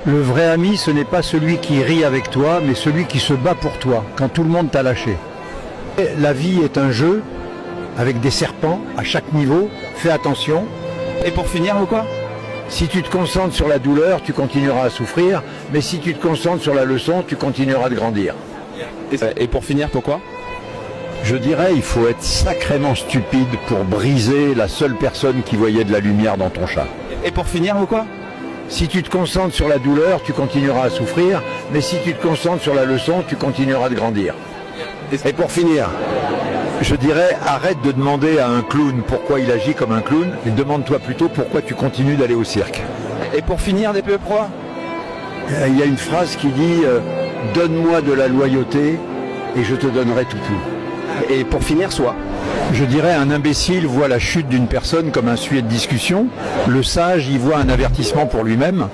Le vrai ami, ce n'est pas celui qui rit avec toi, mais celui qui se bat pour toi, quand tout le monde t'a lâché. La vie est un jeu, avec des serpents à chaque niveau, fais attention. Et pour finir, ou quoi? Si tu te concentres sur la douleur, tu continueras à souffrir, mais si tu te concentres sur la leçon, tu continueras de grandir. Et pour finir, pourquoi? Je dirais, il faut être sacrément stupide pour briser la seule personne qui voyait de la lumière dans ton chat. Et pour finir, ou quoi? Si tu te concentres sur la douleur, tu continueras à souffrir, mais si tu te concentres sur la leçon, tu continueras de grandir. Et pour finir, je dirais, arrête de demander à un clown pourquoi il agit comme un clown, et demande-toi plutôt pourquoi tu continues d'aller au cirque. Et pour finir, DPE Pro? Il y a une phrase qui dit donne-moi de la loyauté et je te donnerai tout. Et pour finir, soit? Je dirais, un imbécile voit la chute d'une personne comme un sujet de discussion, le sage y voit un avertissement pour lui-même.